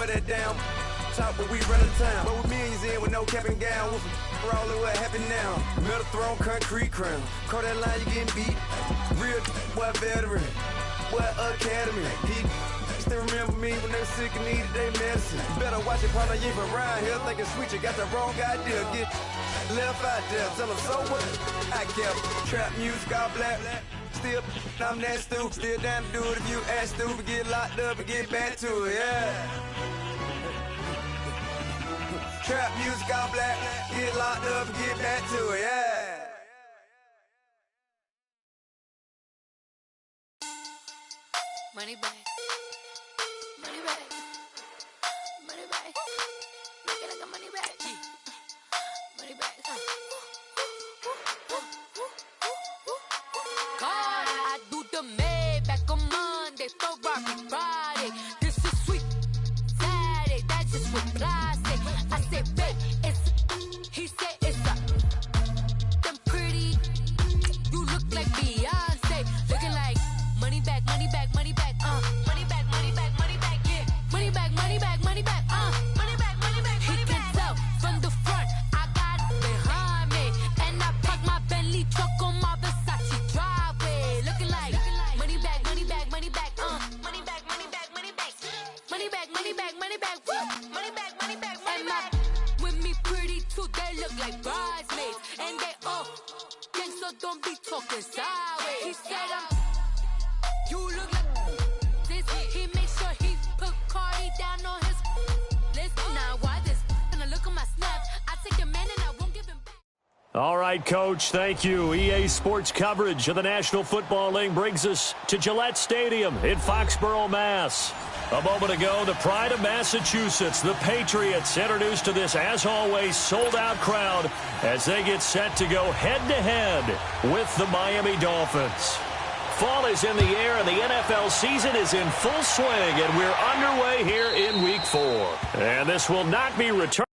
for that down. Talk, but we run the town. But with millions in with no cap and gown. With rolling, what happened now? Metal throne, concrete crown. Call that line, you getting beat. Real what veteran, what academy. People still remember me when they were sick and needed their medicine. Better watch it, partner, you ain't around here thinking sweet. You got the wrong idea. Get left out there. Tell them so what? I kept trap music all black. Still, I'm that stupid. Still down to do it if you ask stupid. Get locked up and get back to it, yeah. Trap music all black, get locked up and get back to it, yeah. Money back, money back, money back, make it like a money back, money back. God, I do the Maybach on Monday, Ferrari Friday. This is sweet Saturday, that's just what I say. I say, babe, he said it's a, them pretty, you look like Beyonce, looking like money back, money back, money back, money back, money back, money back, yeah, money back, money back, money back, money back, money back, he can tell from the front, I got it behind me, and I park my Bentley truck on my Versace driveway, looking like money back, money back, money back, money back, money back, money back, money back, money back, money back, money back, money back, money back. With me pretty too, they look like bridesmaids, and they all gang, so don't be talking sideways. He said you look like this. He make sure he put Cardi down on his list. Now why this? Gonna look at my snap. I take a man and I won't give him back. All right, Coach, thank you. EA Sports coverage of the National Football League brings us to Gillette Stadium in Foxborough, Mass. A moment ago, the pride of Massachusetts, the Patriots, introduced to this, as always, sold-out crowd as they get set to go head-to-head with the Miami Dolphins. Fall is in the air, and the NFL season is in full swing, and we're underway here in Week 4. And this will not be returned.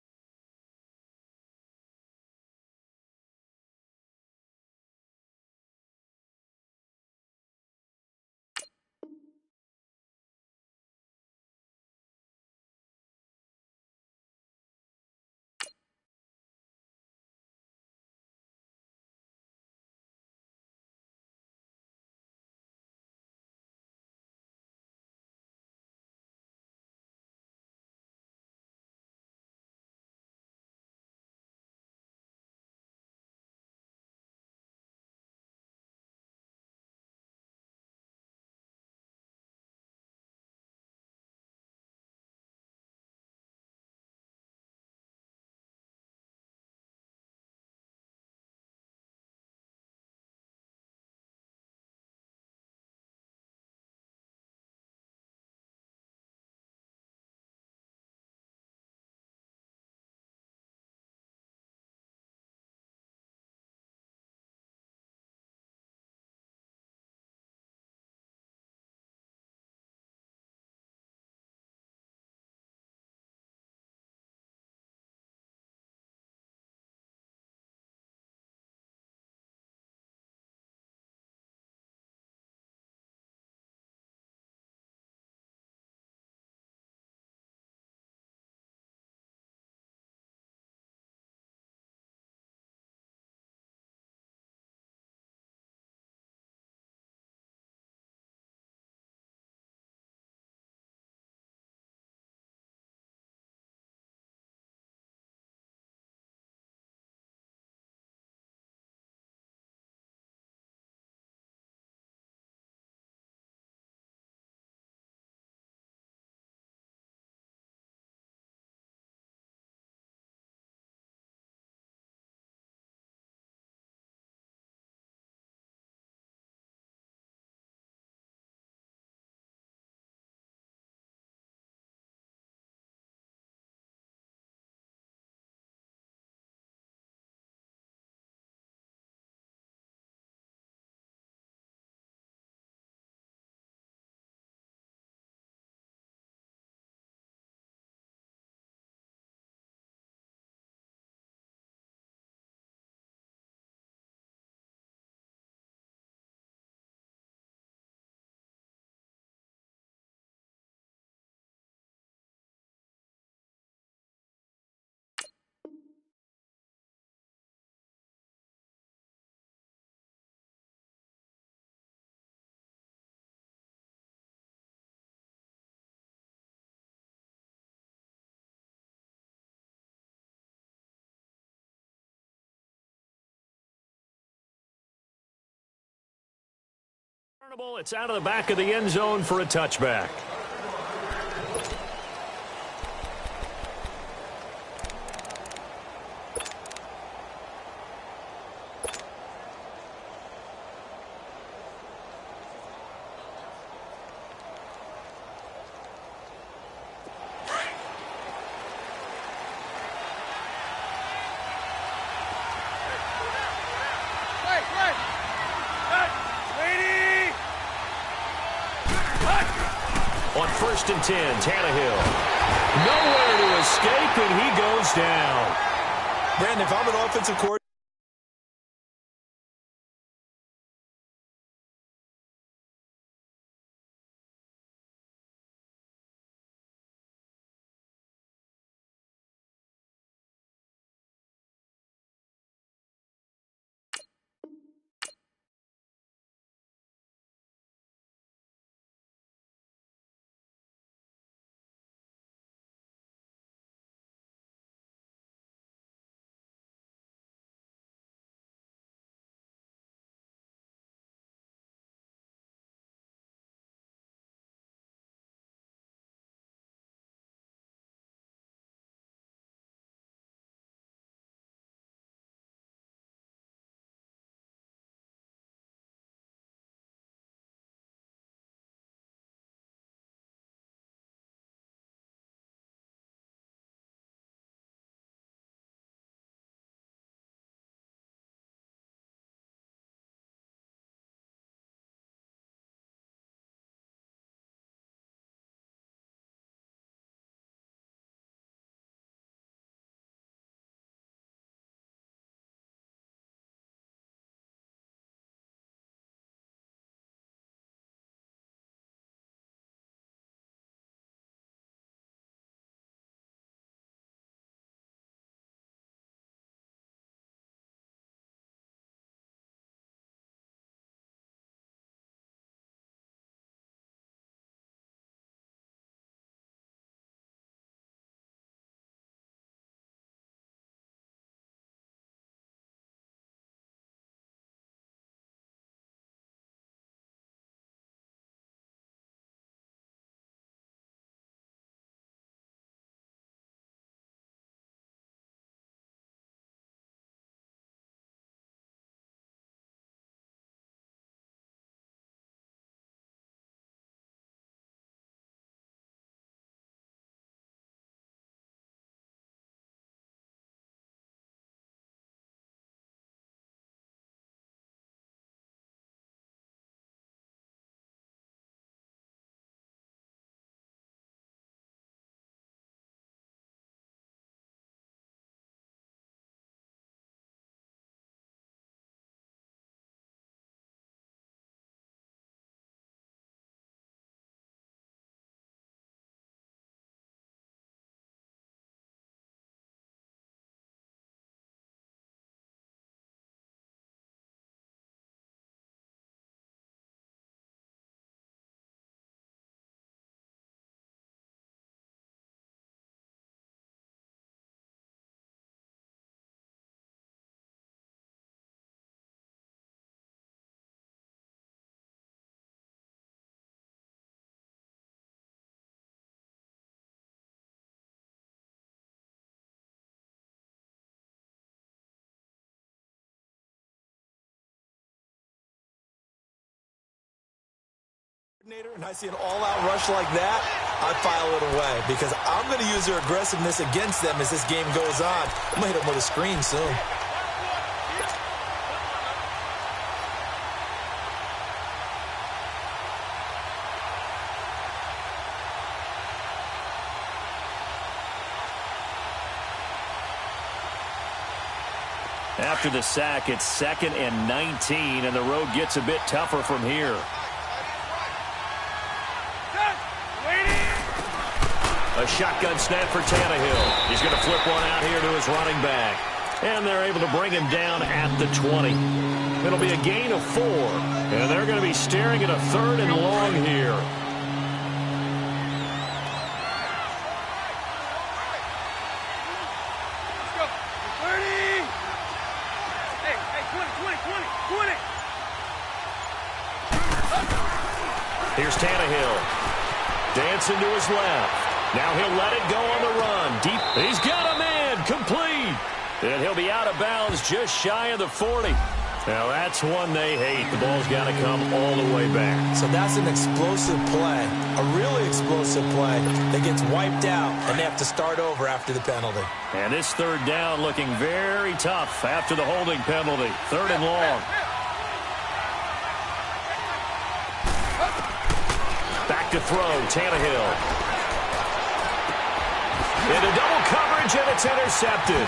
It's out of the back of the end zone for a touchback. On 1st and 10, Tannehill. Nowhere to escape, and he goes down. Brandon, if I'm an offensive coordinator, and I see an all-out rush like that, I file it away because I'm going to use their aggressiveness against them as this game goes on. I'm going to hit them with a screen soon. After the sack, it's 2nd and 19, and the road gets a bit tougher from here. A shotgun snap for Tannehill. He's going to flip one out here to his running back. And they're able to bring him down at the 20. It'll be a gain of 4. And they're going to be staring at a 3rd and long here. Here's Tannehill. Dancing to his left. Now he'll let it go on the run. Deep. He's got a man. Complete. And he'll be out of bounds just shy of the 40. Now that's one they hate. The ball's got to come all the way back. So that's an explosive play, a really explosive play that gets wiped out, and they have to start over after the penalty. And this third down looking very tough after the holding penalty. Third and long. Back to throw, Tannehill. Into double coverage, and it's intercepted.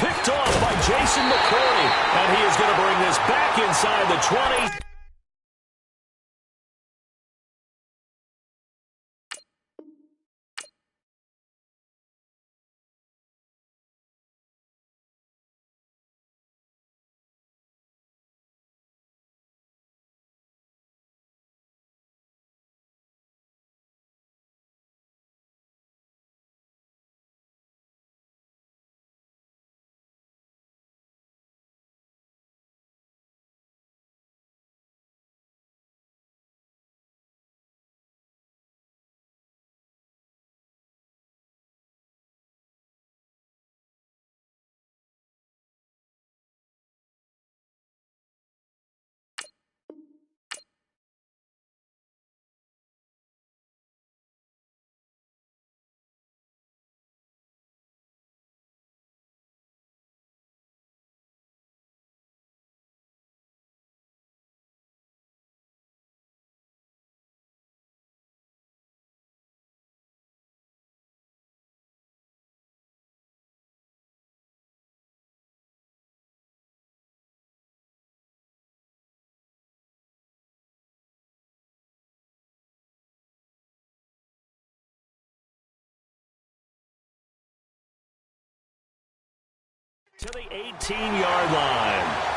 Picked off by Jason McCourty, and he is going to bring this back inside the 20. To the 18-yard line.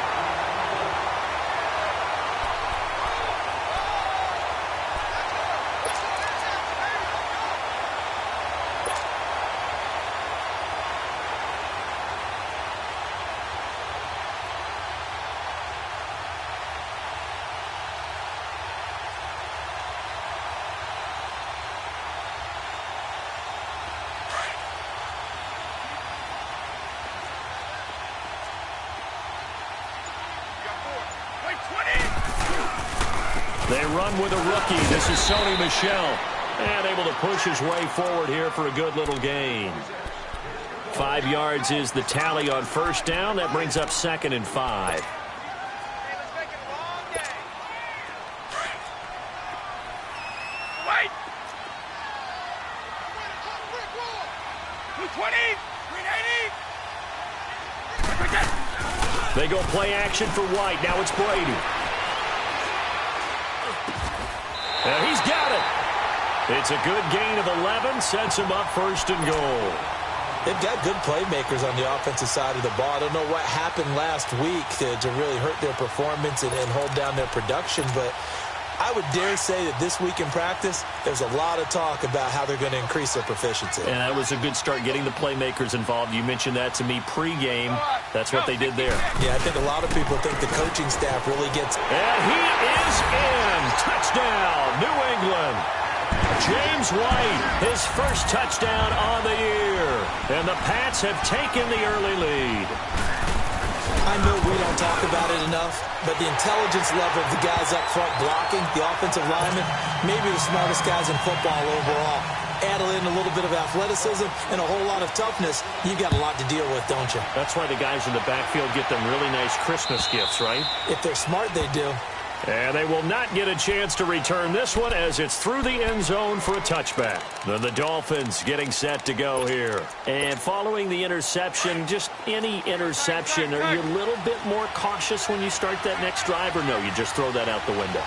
They run with a rookie. This is Sony Michel. And able to push his way forward here for a good little gain. 5 yards is the tally on first down. That brings up 2nd and 5. They go play action for White. Now it's Brady. And he's got it. It's a good gain of 11. Sets him up 1st and goal. They've got good playmakers on the offensive side of the ball. I don't know what happened last week to really hurt their performance and hold down their production, but I would dare say that this week in practice, there's a lot of talk about how they're going to increase their proficiency. And that was a good start, getting the playmakers involved. You mentioned that to me pregame. That's what they did there. Yeah, I think a lot of people think the coaching staff really gets... And he is in. Touchdown, New England. James White, his first touchdown on the year. And the Pats have taken the early lead. I know we don't talk about it enough, but the intelligence level of the guys up front blocking, the offensive linemen, maybe the smartest guys in football overall. Add in a little bit of athleticism and a whole lot of toughness, you've got a lot to deal with, don't you? That's why the guys in the backfield get them really nice Christmas gifts, right? If they're smart, they do. And they will not get a chance to return this one as it's through the end zone for a touchback. Then the Dolphins getting set to go here. And following the interception, just any interception, are you a little bit more cautious when you start that next drive, or no, you just throw that out the window?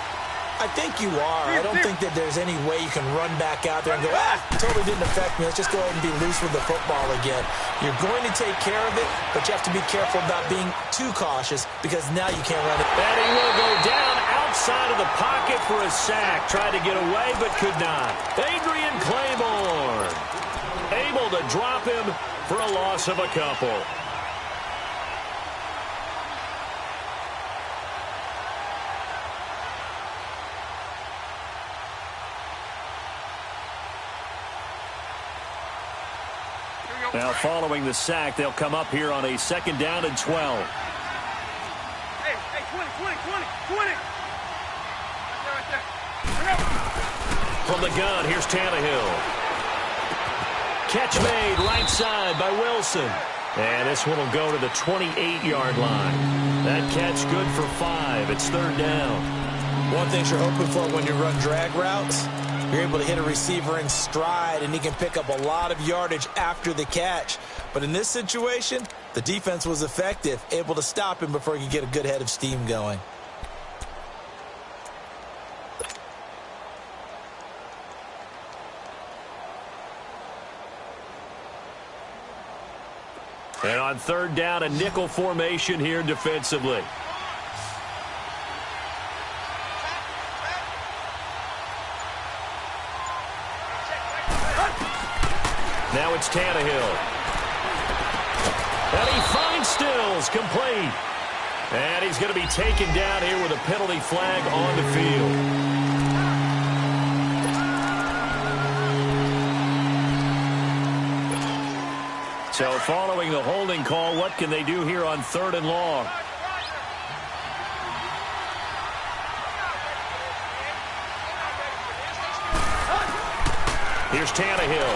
I think you are. I don't think that there's any way you can run back out there and go, totally didn't affect me. Let's just go ahead and be loose with the football again. You're going to take care of it, but you have to be careful about being too cautious because now you can't run it. And he will go down outside of the pocket for a sack. Tried to get away, but could not. Adrian Claiborne able to drop him for a loss of a couple. Now, following the sack, they'll come up here on a 2nd down and 12. Hey, 20. From the gun, here's Tannehill. Catch made right side by Wilson. And this one will go to the 28-yard line. That catch good for 5. It's 3rd down. One thing you're hoping for when you run drag routes, you're able to hit a receiver in stride, and he can pick up a lot of yardage after the catch. But in this situation, the defense was effective, able to stop him before he could get a good head of steam going. And on 3rd down, a nickel formation here defensively. Now it's Tannehill. And he finds Stills, complete. And he's going to be taken down here with a penalty flag on the field. So following the holding call, what can they do here on 3rd and long? Here's Tannehill.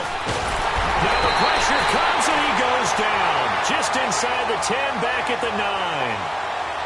Now the pressure comes and he goes down. Just inside the 10, back at the 9.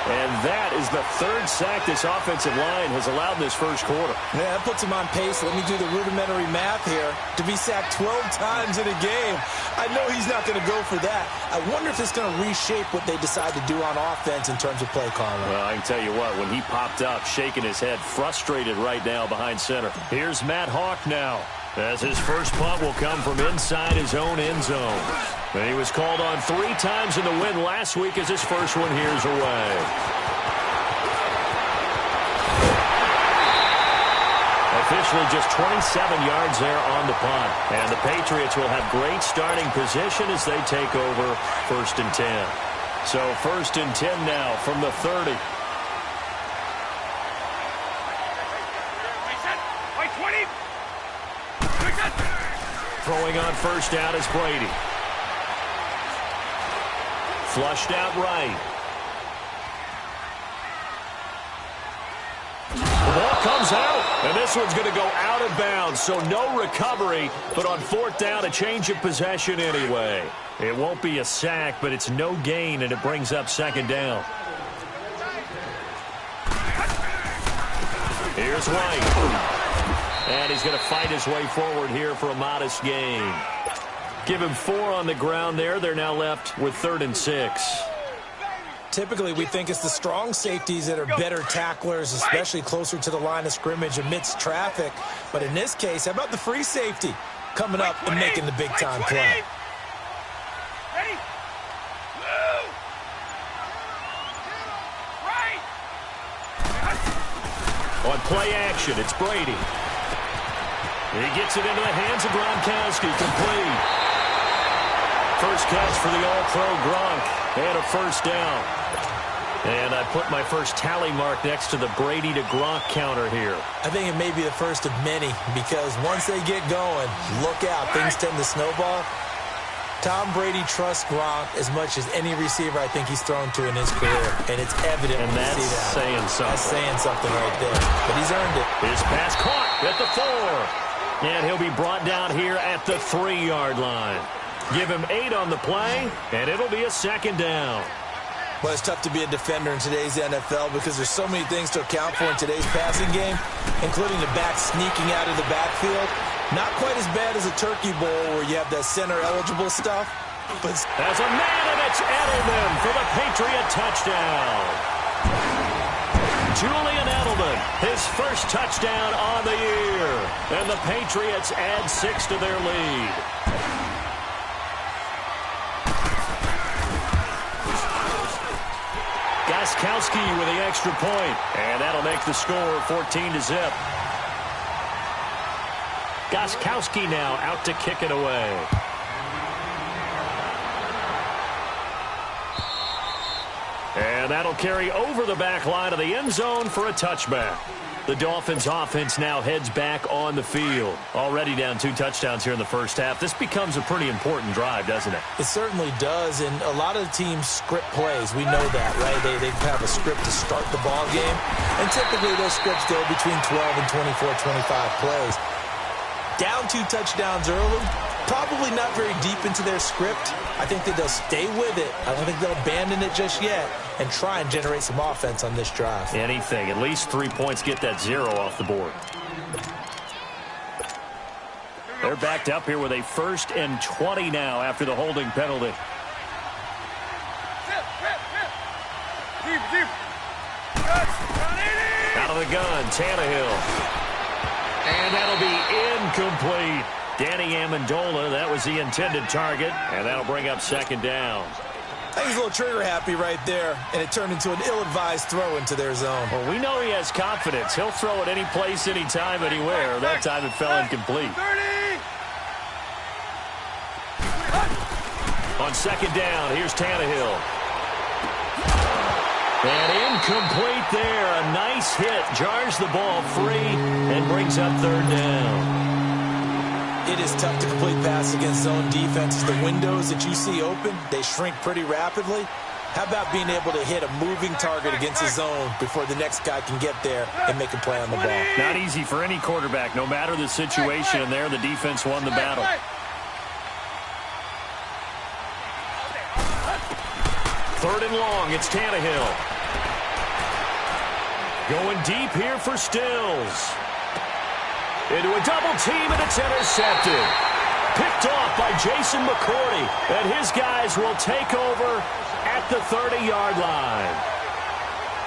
And that is the 3rd sack this offensive line has allowed in this first quarter. Yeah, that puts him on pace. Let me do the rudimentary math here. To be sacked 12 times in a game, I know he's not going to go for that. I wonder if it's going to reshape what they decide to do on offense in terms of play calling. Well, I can tell you what, when he popped up, shaking his head, frustrated right now behind center. Here's Matt Hawk now, as his first punt will come from inside his own end zone. And he was called on 3 times in the win last week as his first one here's away. Officially just 27 yards there on the punt. And the Patriots will have great starting position as they take over 1st and 10. So 1st and 10 now from the 30. Throwing on 1st down is Brady. Flushed out right. The ball comes out, and this one's going to go out of bounds, so no recovery, but on 4th down, a change of possession anyway. It won't be a sack, but it's no gain, and it brings up 2nd down. Here's White. And he's going to fight his way forward here for a modest gain. Give him 4 on the ground there. They're now left with 3rd and 6. Typically, we think it's the strong safeties that are better tacklers, especially closer to the line of scrimmage amidst traffic. But in this case, how about the free safety coming up and making the big-time play? On play action, it's Brady. He gets it into the hands of Gronkowski, complete. First catch for the All-Pro Gronk, and a 1st down. And I put my first tally mark next to the Brady to Gronk counter here. I think it may be the first of many, because once they get going, look out, things tend to snowball. Tom Brady trusts Gronk as much as any receiver I think he's thrown to in his career, and it's evident when you see that. Saying something. That's saying something right there, but he's earned it. His pass caught at the 4. And he'll be brought down here at the 3-yard line. Give him 8 on the play, and it'll be a 2nd down. Well, it's tough to be a defender in today's NFL because there's so many things to account for in today's passing game, including the back sneaking out of the backfield. Not quite as bad as a turkey bowl where you have that center-eligible stuff. But as a man, and it's Edelman for the Patriot touchdown. Julian Edelman, his first touchdown on the year. And the Patriots add 6 to their lead. Gostkowski with the extra point. And that'll make the score 14-0. Gostkowski now out to kick it away. And And that'll carry over the back line of the end zone for a touchback. The Dolphins offense now heads back on the field. Already down 2 touchdowns here in the first half. This becomes a pretty important drive, doesn't it? It certainly does, and a lot of the teams script plays. We know that, right? They have a script to start the ball game, and typically those scripts go between 12 and 24, 25 plays. Down 2 touchdowns early, probably not very deep into their script. I think that they'll stay with it. I don't think they'll abandon it just yet and try and generate some offense on this drive. Anything. At least 3 points, get that 0 off the board. They're backed up here with a 1st and 20 now after the holding penalty. Out of the gun, Tannehill. And that'll be incomplete. Danny Amendola, that was the intended target, and that'll bring up 2nd down. I think he's a little trigger happy right there, and it turned into an ill-advised throw into their zone. Well, we know he has confidence. He'll throw it any place, anytime, anywhere. That time it fell incomplete. 30. On 2nd down, here's Tannehill. And incomplete there. A nice hit. Jars the ball free and brings up 3rd down. It is tough to complete passes against zone defenses. The windows that you see open, they shrink pretty rapidly. How about being able to hit a moving target against a zone before the next guy can get there and make a play on the ball? Not easy for any quarterback. No matter the situation, and there the defense won the battle. 3rd and long, it's Tannehill. Going deep here for Stills. Into a double team, and it's intercepted. Picked off by Jason McCourty, and his guys will take over at the 30-yard line.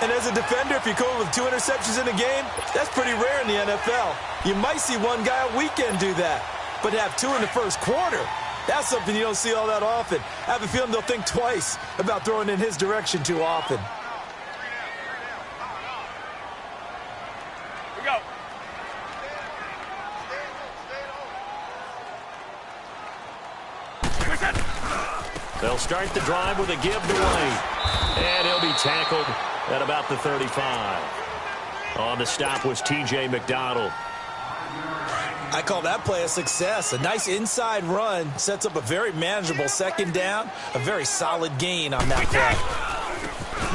And as a defender, if you come with 2 interceptions in a game, that's pretty rare in the NFL. You might see one guy a weekend do that, but have 2 in the first quarter, that's something you don't see all that often. I have a feeling they'll think twice about throwing in his direction too often. We go. They'll start the drive with a give to White. And he'll be tackled at about the 35. On the stop was T.J. McDonald. I call that play a success. A nice inside run sets up a very manageable 2nd down. A very solid gain on that play.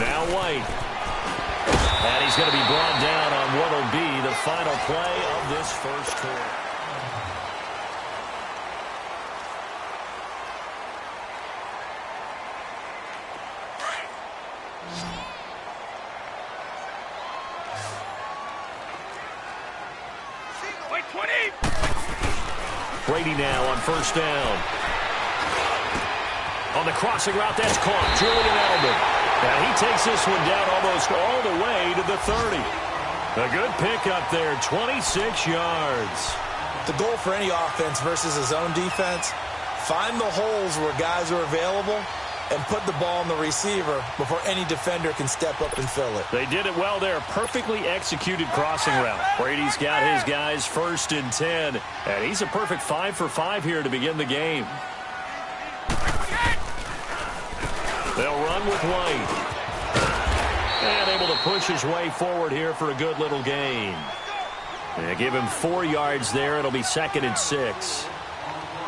Now White. And he's going to be brought down on what will be the final play of this first quarter. Brady now on 1st down. On the crossing route, that's caught. Julian Edelman. And he takes this one down almost all the way to the 30. A good pickup there, 26 yards. The goal for any offense versus a zone defense, find the holes where guys are available and put the ball on the receiver before any defender can step up and fill it. They did it well there. Perfectly executed crossing route. Brady's got his guys 1st and 10. And he's a perfect 5 for 5 here to begin the game. They'll run with White. And able to push his way forward here for a good little gain. And give him 4 yards there. It'll be 2nd and 6.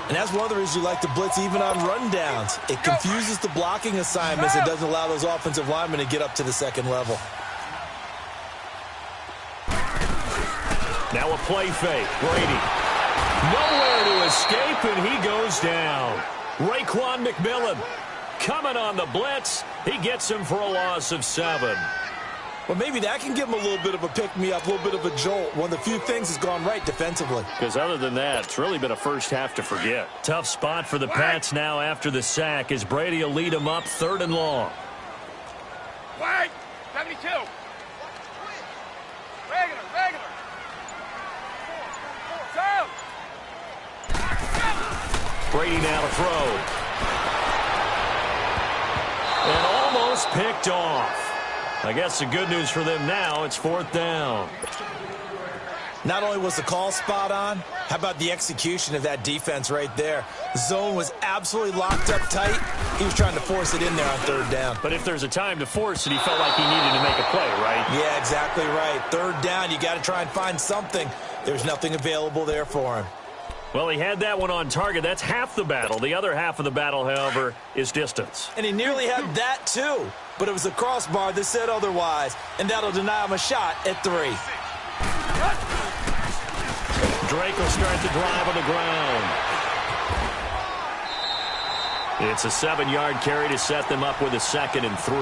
And that's one of the reasons you like to blitz even on rundowns. It confuses the blocking assignments. It doesn't allow those offensive linemen to get up to the 2nd level. Now a play fake. Brady. Nowhere to escape, and he goes down. Raekwon McMillan coming on the blitz. He gets him for a loss of 7. Well, maybe that can give him a little bit of a pick-me-up, a little bit of a jolt. One of the few things has gone right defensively. Because other than that, it's really been a first half to forget. Tough spot for the Pats now after the sack as Brady will lead them up 3rd and long. White, 72. Regular. Turn. Brady now to throw. And almost picked off. I guess the good news for them now, it's 4th down. Not only was the call spot on, how about the execution of that defense right there? The zone was absolutely locked up tight. He was trying to force it in there on third down. But if there's a time to force it, he felt like he needed to make a play, right? Yeah, exactly right. Third down, you got to try and find something. There's nothing available there for him. Well, he had that one on target. That's half the battle. The other half of the battle, however, is distance. And he nearly had that, too. But it was a crossbar that said otherwise. And that'll deny him a shot at 3. Drake will start the drive on the ground. It's a 7-yard carry to set them up with a 2nd and 3.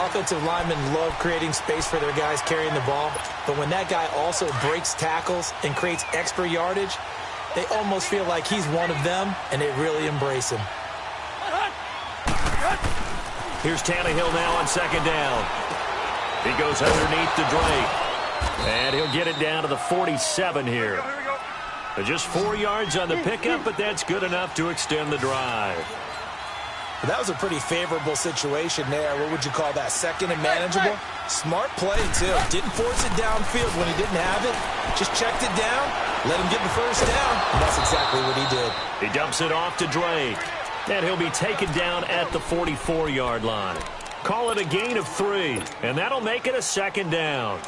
Offensive linemen love creating space for their guys carrying the ball, but when that guy also breaks tackles and creates extra yardage, they almost feel like he's one of them, and they really embrace him. Here's Tannehill now on 2nd down. He goes underneath to Drake, and he'll get it down to the 47 here. Just 4 yards on the pickup, but that's good enough to extend the drive. That was a pretty favorable situation there. What would you call that? 2nd and manageable? Smart play, too. Didn't force it downfield when he didn't have it. Just checked it down, let him get the first down, and that's exactly what he did. He dumps it off to Drake, and he'll be taken down at the 44-yard line. Call it a gain of 3, and that'll make it a 2nd down.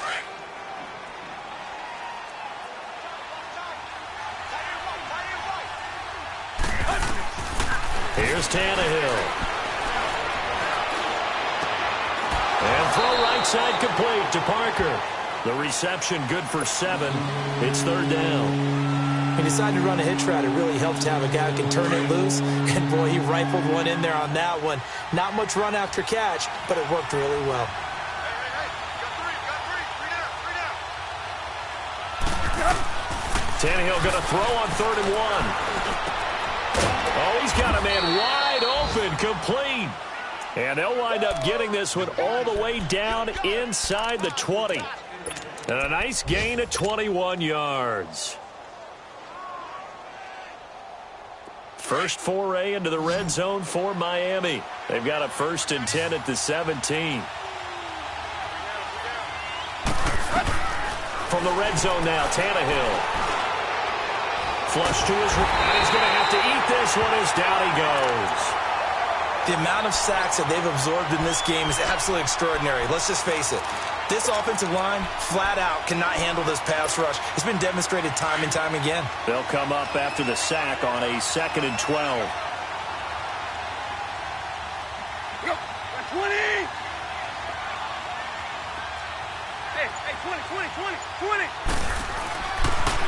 Here's Tannehill. And throw right side complete to Parker. The reception good for 7. It's 3rd down. He decided to run a hitch route. It really helped to have a guy who can turn it loose. And, boy, he rifled one in there on that one. Not much run after catch, but it worked really well. Tannehill going to throw on 3rd and 1. Oh, he's got a man wide open, complete. And they'll wind up getting this one all the way down inside the 20. And a nice gain of 21 yards. First foray into the red zone for Miami. They've got a 1st and 10 at the 17. From the red zone now, Tannehill. Flush to his right. He's going to have to eat this one as down he goes. The amount of sacks that they've absorbed in this game is absolutely extraordinary. Let's just face it. This offensive line, flat out, cannot handle this pass rush. It's been demonstrated time and time again. They'll come up after the sack on a 2nd and 12. Go. 20. Hey, 20.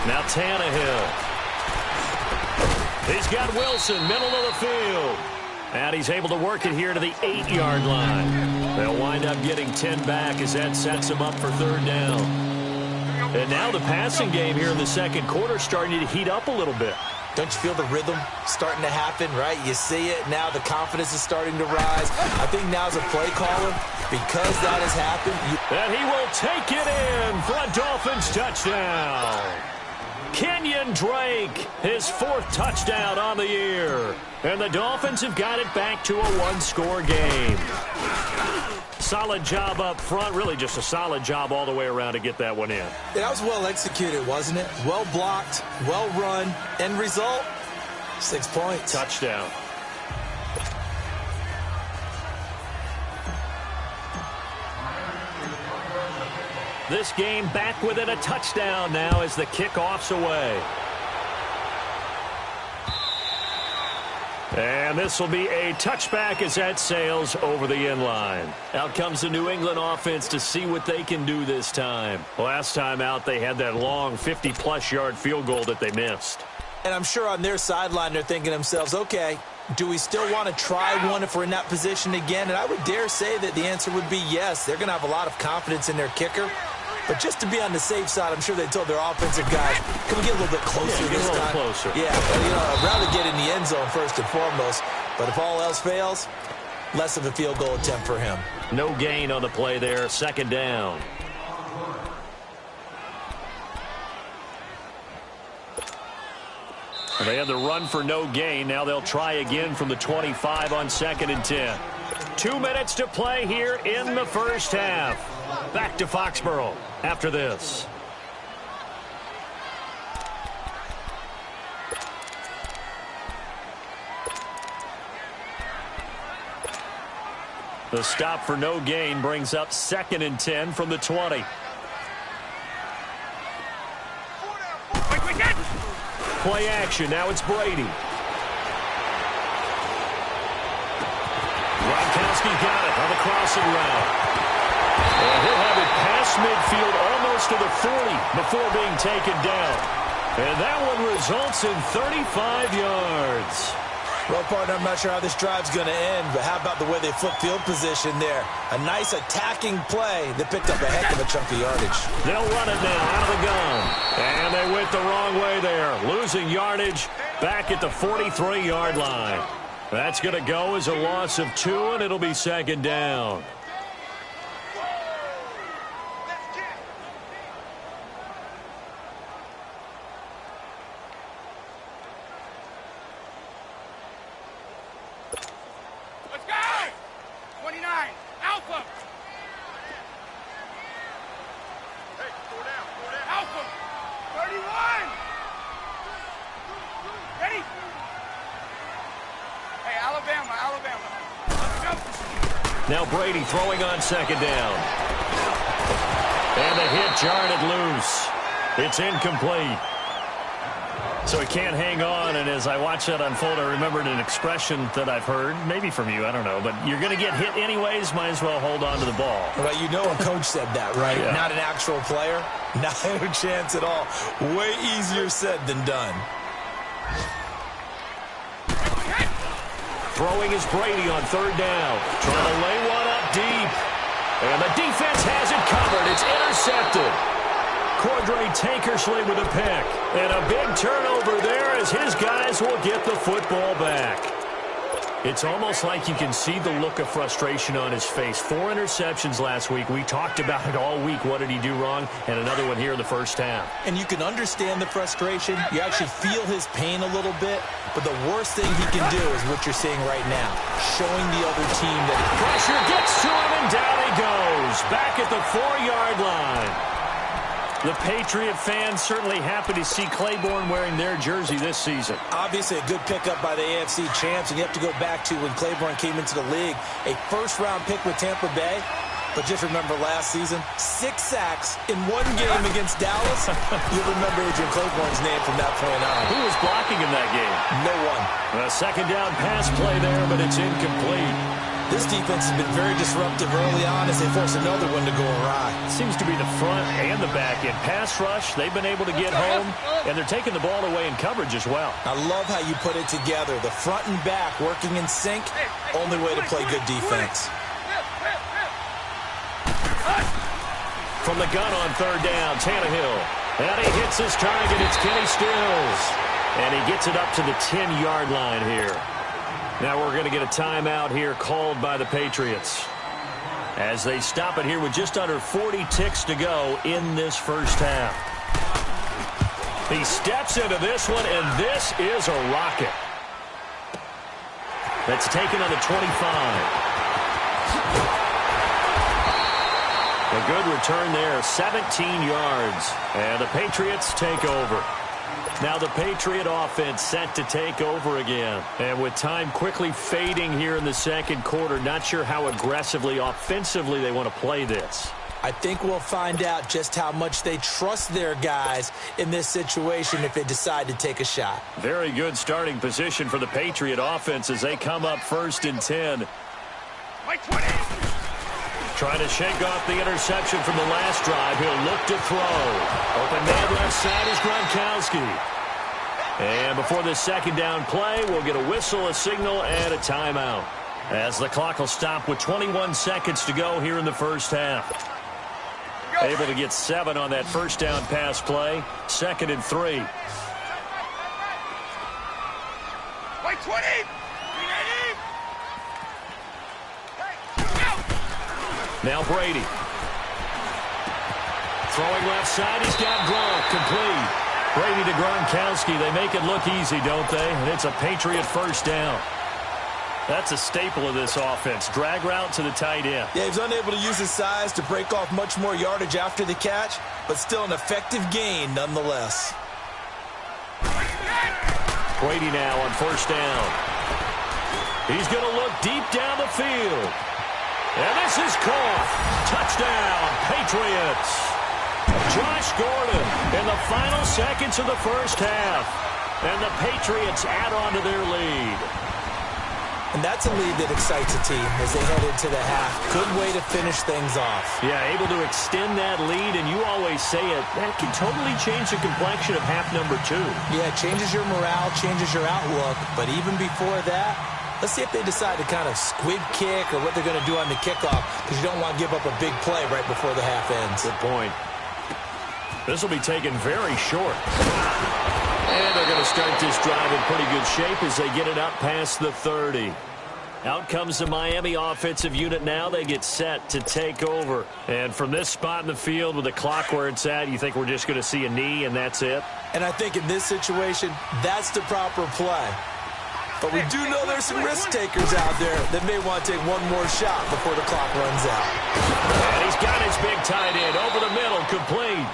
Now Tannehill. He's got Wilson, middle of the field. And he's able to work it here to the 8-yard line. They'll wind up getting 10 back as that sets them up for 3rd down. And now the passing game here in the 2nd quarter starting to heat up a little bit. Don't you feel the rhythm starting to happen, right? You see it. Now the confidence is starting to rise. I think now's a play caller. Because that has happened. And he will take it in for a Dolphins touchdown. Kenyon Drake, his 4th touchdown on the year. And the Dolphins have got it back to a 1-score game. Solid job up front, really just a solid job all the way around to get that one in. Yeah, that was well executed, wasn't it? Well blocked, well run. End result, 6 points. Touchdown. This game back within a touchdown now as the kickoff's away. And this will be a touchback as that sails over the end line. Out comes the New England offense to see what they can do this time. Last time out, they had that long 50-plus yard field goal that they missed. And I'm sure on their sideline they're thinking to themselves, okay, do we still want to try one if we're in that position again? And I would dare say that the answer would be yes. They're going to have a lot of confidence in their kicker. But just to be on the safe side, I'm sure they told their offensive guys, can we get a little bit closer this time? Get a little closer. Yeah, I'd rather get in the end zone first and foremost. But if all else fails, less of a field goal attempt for him. No gain on the play there, 2nd down. They had the run for no gain. Now they'll try again from the 25 on 2nd and 10. 2 minutes to play here in the first half. Back to Foxborough after this. The stop for no gain brings up 2nd and 10 from the 20. Play action. Now it's Brady. Gronkowski got it on the crossing route. And he'll have it past midfield almost to the 40 before being taken down. And that one results in 35 yards. Well, partner, I'm not sure how this drive's going to end, but how about the way they flip field position there? A nice attacking play that picked up a heck of a chunk of yardage. They'll run it now out of the gun. And they went the wrong way there, losing yardage back at the 43-yard line. That's going to go as a loss of 2, and it'll be 2nd down. Let's go! 29, Alpha! Hey, go down. Alpha! 31! Ready? Hey, Alabama. Let's go! Now Brady throwing on 2nd down. And the hit jarred it loose. It's incomplete. So he can't hang on, and as I watch that unfold, I remembered an expression that I've heard, maybe from you, I don't know, but you're going to get hit anyways, might as well hold on to the ball. Well, you know a coach said that, right? Yeah. Not an actual player. Not a chance at all. Way easier said than done. Throwing is Brady on 3rd down. Trying to lay one up deep. And the defense has it covered. It's intercepted. Cordray Tankersley with a pick. And a big turnover there as his guys will get the football back. It's almost like you can see the look of frustration on his face. 4 interceptions last week. We talked about it all week. What did he do wrong? And another one here in the first half. And you can understand the frustration. You actually feel his pain a little bit. But the worst thing he can do is what you're seeing right now. Showing the other team that pressure gets to him, and down he goes. Back at the 4-yard line. The Patriot fans certainly happy to see Claiborne wearing their jersey this season. Obviously a good pickup by the AFC champs, and you have to go back to when Claiborne came into the league. A first-round pick with Tampa Bay. But just remember last season, 6 sacks in 1 game against Dallas. You'll remember Adrian Claiborne's name from that point on. Who was blocking in that game? No one. A 2nd down pass play there, but it's incomplete. This defense has been very disruptive early on as they force another one to go awry. Seems to be the front and the back end. Pass rush, they've been able to get home, and they're taking the ball away in coverage as well. I love how you put it together. The front and back working in sync, only way to play good defense. From the gun on 3rd down, Tannehill. And he hits his target. It's Kenny Stills. And he gets it up to the 10-yard line here. Now we're going to get a timeout here called by the Patriots as they stop it here with just under 40 ticks to go in this first half. He steps into this one, and this is a rocket. That's taken on the 25. A good return there, 17 yards. And the Patriots take over. Now the Patriot offense set to take over again. And with time quickly fading here in the 2nd quarter, not sure how aggressively, offensively they want to play this. I think we'll find out just how much they trust their guys in this situation if they decide to take a shot. Very good starting position for the Patriot offense as they come up 1st and 10. White 20. Trying to shake off the interception from the last drive. He'll look to throw. Open man left side is Gronkowski. And before this 2nd down play, we'll get a whistle, a signal, and a timeout. As the clock will stop with 21 seconds to go here in the first half. Able to get 7 on that 1st down pass play. 2nd and 3. White 20. Now Brady. Throwing left side, he's got Gronk, complete. Brady to Gronkowski, they make it look easy, don't they? And it's a Patriot 1st down. That's a staple of this offense. Drag route to the tight end. Yeah, he's unable to use his size to break off much more yardage after the catch, but still an effective gain nonetheless. Brady now on 1st down. He's going to look deep down the field. And this is caught. Touchdown, Patriots. Josh Gordon in the final seconds of the first half. And the Patriots add on to their lead. And that's a lead that excites a team as they head into the half. Good way to finish things off. Yeah, able to extend that lead, and you always say it, that can totally change the complexion of half number 2. Yeah, it changes your morale, changes your outlook. But even before that, let's see if they decide to kind of squib kick or what they're going to do on the kickoff, because you don't want to give up a big play right before the half ends. Good point. This will be taken very short. And they're going to start this drive in pretty good shape as they get it up past the 30. Out comes the Miami offensive unit now. They get set to take over. And from this spot in the field with the clock where it's at, you think we're just going to see a knee and that's it? And I think in this situation, that's the proper play. But we do know there's some risk takers out there that may want to take one more shot before the clock runs out. And he's got his big tight end over the middle, complete.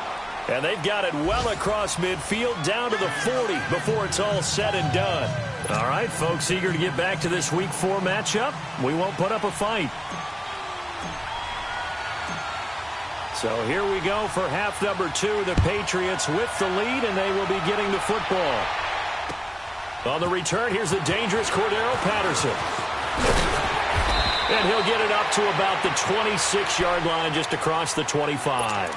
And they've got it well across midfield down to the 40 before it's all said and done. All right, folks, eager to get back to this Week 4 matchup. We won't put up a fight. So here we go for half number 2. The Patriots with the lead, and they will be getting the football. On the return, here's the dangerous Cordero Patterson. And he'll get it up to about the 26-yard line just across the 25.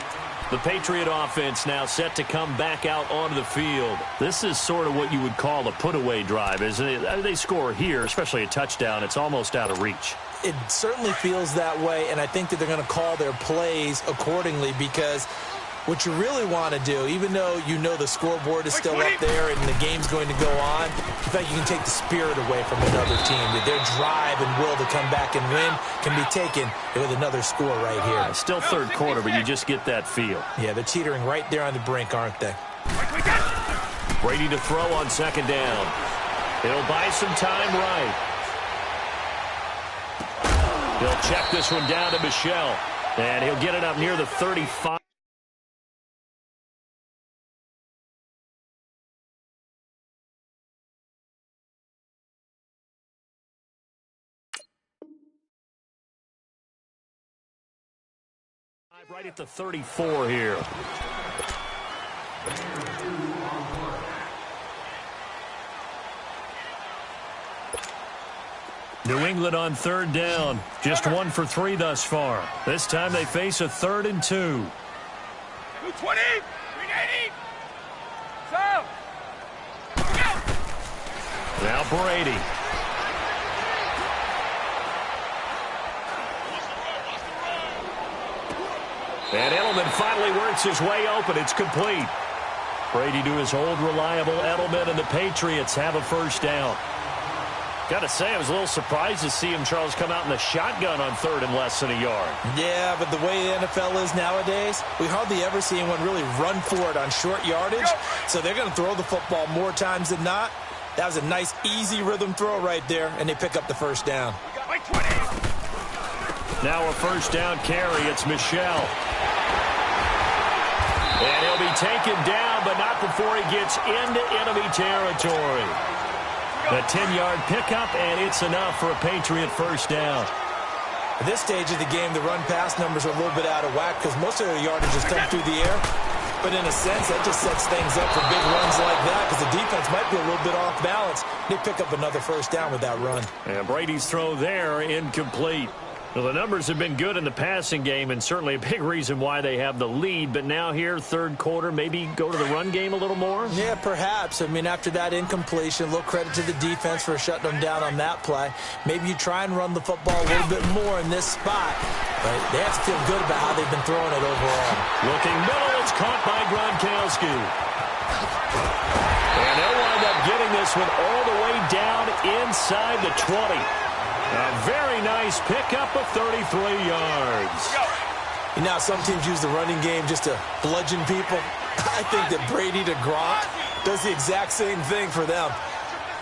The Patriot offense now set to come back out onto the field. This is sort of what you would call a put-away drive, isn't it? They score here, especially a touchdown. It's almost out of reach. It certainly feels that way, and I think that they're going to call their plays accordingly, because what you really want to do, even though you know the scoreboard is still up there and the game's going to go on, in fact, you can take the spirit away from another team. That their drive and will to come back and win can be taken with another score right here. Still third quarter, but you just get that feel. Yeah, they're teetering right there on the brink, aren't they? Brady to throw on second down. He'll buy some time right. He'll check this one down to Michel. And he'll get it up near the 35. Right at the 34 here. New England on third down. Just 1 for 3 thus far. This time they face a 3rd and 2. 220, 380. So. Now Brady. And Edelman finally works his way open. It's complete. Brady to his old reliable Edelman, and the Patriots have a first down. Got to say, I was a little surprised to see him, Charles, come out in the shotgun on 3rd and less than a yard. Yeah, but the way the NFL is nowadays, we hardly ever see anyone really run for it on short yardage. So they're going to throw the football more times than not. That was a nice, easy rhythm throw right there, and they pick up the first down. Now a first down carry. It's Michel. And he'll be taken down, but not before he gets into enemy territory. A 10-yard pickup, and it's enough for a Patriot first down. At this stage of the game, the run-pass numbers are a little bit out of whack because most of their yardage has come through the air. But in a sense, that just sets things up for big runs like that because the defense might be a little bit off balance. They pick up another first down with that run. And Brady's throw there, incomplete. Well, the numbers have been good in the passing game and certainly a big reason why they have the lead. But now here, third quarter, maybe go to the run game a little more? Yeah, perhaps. I mean, after that incompletion, a little credit to the defense for shutting them down on that play. Maybe you try and run the football a little bit more in this spot. But they have to feel good about how they've been throwing it overall. Looking middle, it's caught by Gronkowski. And they'll wind up getting this one all the way down inside the 20. A very nice pickup of 33 yards. You know, some teams use the running game just to bludgeon people. I think that Brady to Gronk does the exact same thing for them.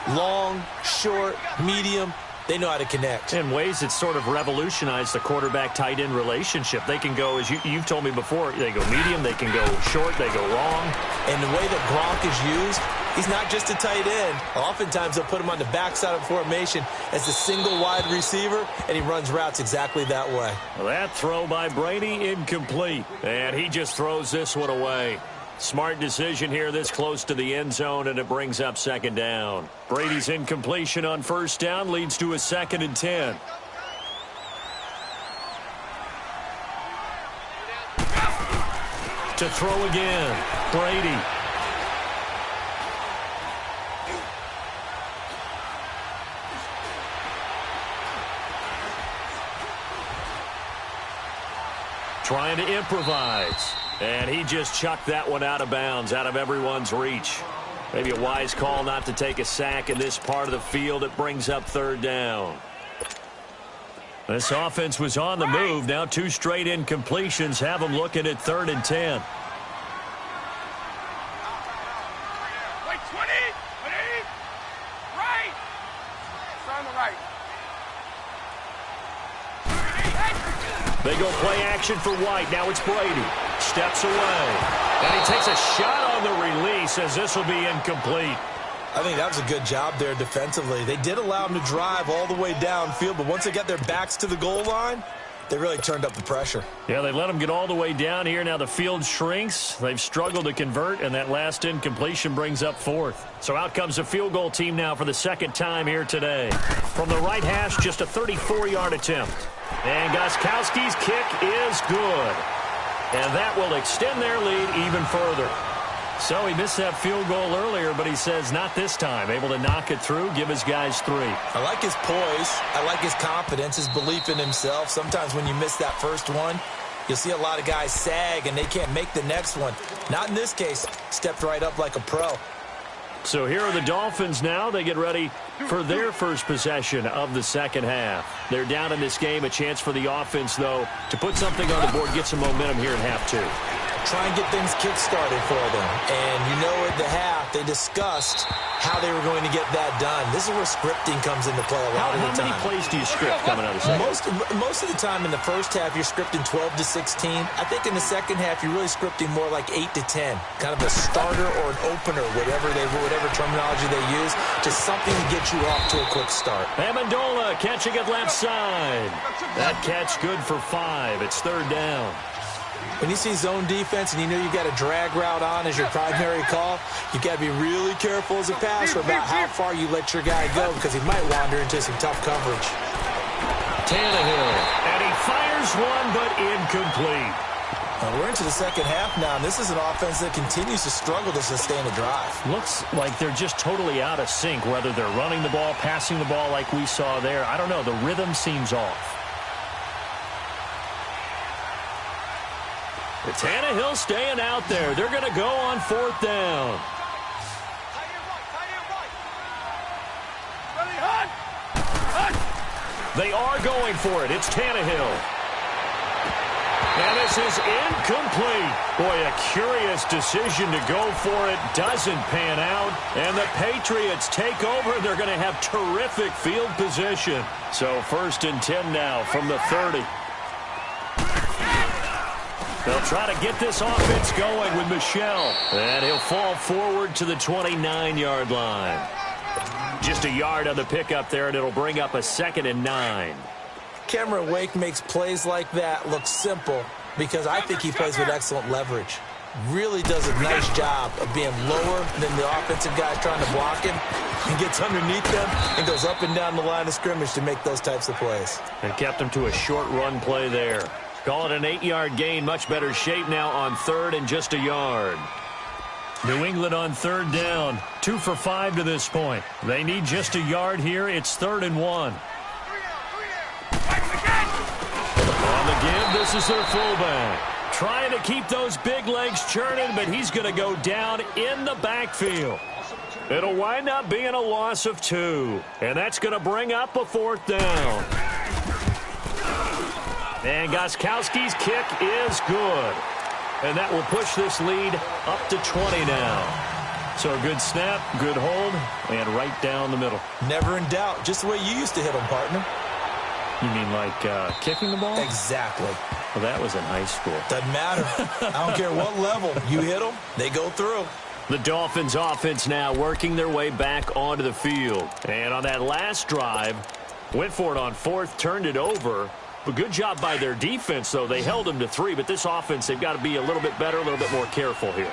Long, short, medium, they know how to connect. In ways that sort of revolutionized the quarterback-tight end relationship. They can go, as you've told me before, they go medium, they can go short, they go long. And the way that Gronk is used, He's not just a tight end. Oftentimes, they'll put him on the backside of formation as a single wide receiver, and he runs routes exactly that way. Well, that throw by Brady incomplete, and he just throws this one away. Smart decision here this close to the end zone, and it brings up second down. Brady's incompletion on first down leads to a 2nd and 10. To throw again, Brady. Trying to improvise. And he just chucked that one out of bounds, out of everyone's reach. Maybe a wise call not to take a sack in this part of the field. It brings up 3rd down. This offense was on the move. Now 2 straight incompletions have them looking at 3rd and 10. Wait, 20, right. It's on the right. They go play action for White. Now it's Brady. Steps away. And he takes a shot on the release as this will be incomplete. I think that was a good job there defensively. They did allow him to drive all the way downfield, but once they got their backs to the goal line, they really turned up the pressure. Yeah, they let him get all the way down here. Now the field shrinks. They've struggled to convert, and that last incompletion brings up 4th. So out comes the field goal team now for the 2nd time here today. From the right hash, just a 34-yard attempt. And Gostkowski's kick is good. And that will extend their lead even further. So he missed that field goal earlier, but he says not this time. Able to knock it through, give his guys 3. I like his poise. I like his confidence, his belief in himself. Sometimes when you miss that first one, you'll see a lot of guys sag and they can't make the next one. Not in this case. Stepped right up like a pro. So here are the Dolphins now. They get ready for their first possession of the second half. They're down in this game. A chance for the offense, though, to put something on the board, get some momentum here in half 2. Try and get things kick-started for them. And you know at the half, they discussed how they were going to get that done. This is where scripting comes into play a lot of the time. How many plays do you script coming out of the second? Most of the time in the first half, you're scripting 12 to 16. I think in the second half, you're really scripting more like 8 to 10. Kind of a starter or an opener, whatever terminology they use, just something to get you off to a quick start. Amendola catching it left side. That catch good for 5. It's 3rd down. When you see zone defense and you know you've got a drag route on as your primary call, you've got to be really careful as a passer about how far you let your guy go because he might wander into some tough coverage. Tannehill, and he fires one, but incomplete. We're into the second half now, and this is an offense that continues to struggle to sustain a drive. Looks like they're just totally out of sync, whether they're running the ball, passing the ball like we saw there. I don't know. The rhythm seems off. Tannehill staying out there. They're going to go on 4th down. They are going for it. It's Tannehill. And this is incomplete. Boy, a curious decision to go for it. Doesn't pan out. And the Patriots take over. They're going to have terrific field position. So 1st and 10 now from the 30. They'll try to get this offense going with Michel. And he'll fall forward to the 29-yard line. Just a yard on the pickup there, and it'll bring up a 2nd and 9. Cameron Wake makes plays like that look simple because I think he plays with excellent leverage. Really does a nice job of being lower than the offensive guys trying to block him. He gets underneath them and goes up and down the line of scrimmage to make those types of plays. And kept him to a short run play there. Call it an 8-yard gain. Much better shape now on 3rd and just a yard. New England on 3rd down. 2 for 5 to this point. They need just a yard here. It's 3rd and 1. On the give, this is their fullback. Trying to keep those big legs churning, but he's going to go down in the backfield. It'll wind up being a loss of 2. And that's going to bring up a 4th down. And Gostkowski's kick is good. And that will push this lead up to 20 now. So a good snap, good hold, and right down the middle. Never in doubt. Just the way you used to hit them, partner. You mean like kicking the ball? Exactly. Well, that was in high school. Doesn't matter. I don't care what level. You hit them, they go through. The Dolphins offense now working their way back onto the field. And on that last drive, went for it on fourth, turned it over. But good job by their defense, though. They held them to 3, but this offense, they've got to be a little bit better, a little bit more careful here.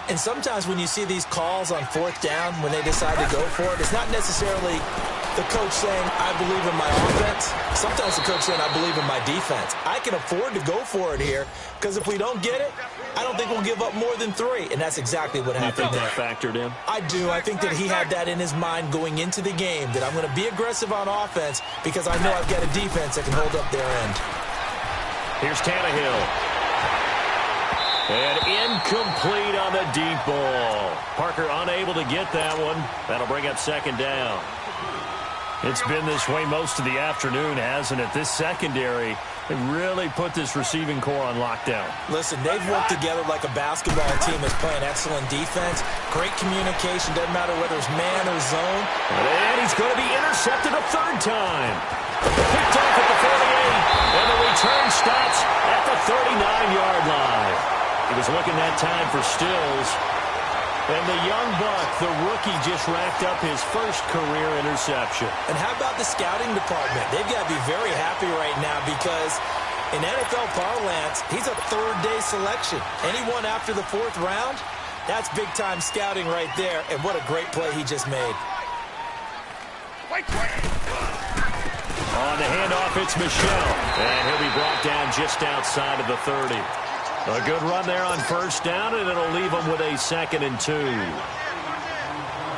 And sometimes when you see these calls on fourth down, when they decide to go for it, it's not necessarily the coach saying, I believe in my offense. Sometimes the coach saying, I believe in my defense. I can afford to go for it here because if we don't get it, I don't think we'll give up more than 3. And that's exactly what happened there. You think that factored in? I do. I think that he had that in his mind going into the game, that I'm going to be aggressive on offense because I know I've got a defense that can hold up their end. Here's Tannehill. And incomplete on the deep ball. Parker unable to get that one. That'll bring up second down. It's been this way most of the afternoon, hasn't it? This secondary, they really put this receiving core on lockdown. Listen, they've worked together like a basketball team that's playing excellent defense. Great communication. Doesn't matter whether it's man or zone. And he's going to be intercepted a third time. Picked off at the 48. And the return stops at the 39-yard line. He was looking that time for Stills. And the young buck, the rookie, just racked up his first career interception. And how about the scouting department? They've got to be very happy right now because in NFL parlance, he's a third-day selection. Anyone after the 4th round, that's big-time scouting right there. And what a great play he just made. On the handoff, it's Michel. And he'll be brought down just outside of the 30. A good run there on first down, and it'll leave them with a 2nd and 2.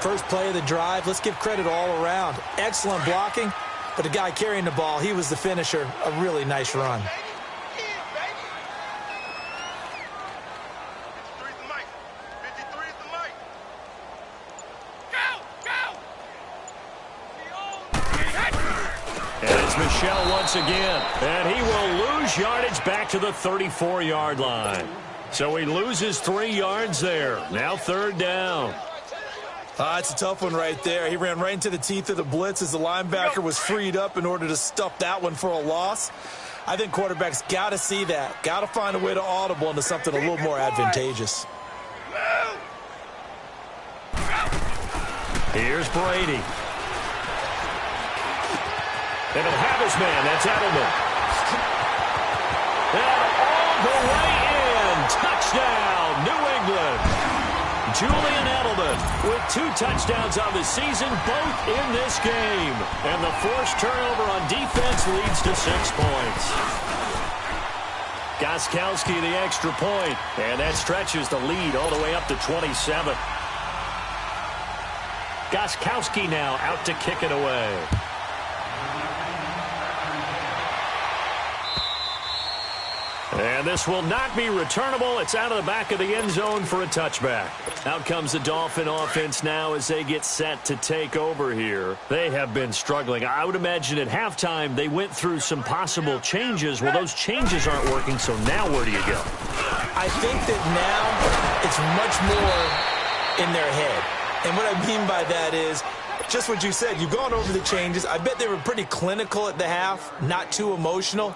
First play of the drive. Let's give credit all around. Excellent blocking, but the guy carrying the ball, he was the finisher. A really nice run. Michel once again, and he will lose yardage back to the 34-yard line. So he loses 3 yards there. Now 3rd down. It's a tough one right there. He ran right into the teeth of the blitz as the linebacker was freed up in order to stuff that one for a loss. I think quarterbacks got to see that. Got to find a way to audible into something a little more advantageous. Here's Brady. And he'll have his man. That's Edelman. And all the way in. Touchdown, New England. Julian Edelman with 2 touchdowns on the season, both in this game. And the forced turnover on defense leads to 6 points. Gostkowski the extra point. And that stretches the lead all the way up to 27. Gostkowski now out to kick it away. And this will not be returnable. It's out of the back of the end zone for a touchback. Out comes the Dolphin offense now as they get set to take over here. They have been struggling. I would imagine at halftime they went through some possible changes. Well, those changes aren't working, so now where do you go? I think that now it's much more in their head. And what I mean by that is just what you said. You've gone over the changes. I bet they were pretty clinical at the half, not too emotional.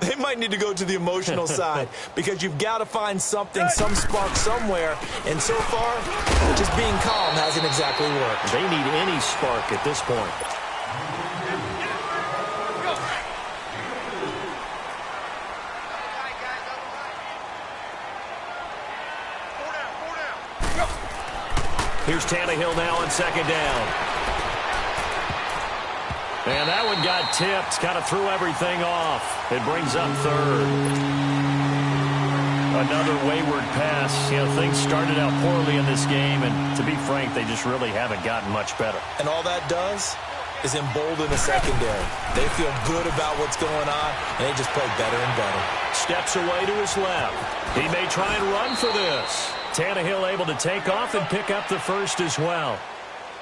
They might need to go to the emotional side because you've got to find something, some spark somewhere. And so far, just being calm hasn't exactly worked. They need any spark at this point. Here's Tannehill now on 2nd down. And that one got tipped, kind of threw everything off. It brings up 3rd. Another wayward pass. You know, things started out poorly in this game, and to be frank, they just really haven't gotten much better. And all that does is embolden the secondary. They feel good about what's going on, and they just play better and better. Steps away to his left. He may try and run for this. Tannehill able to take off and pick up the first as well.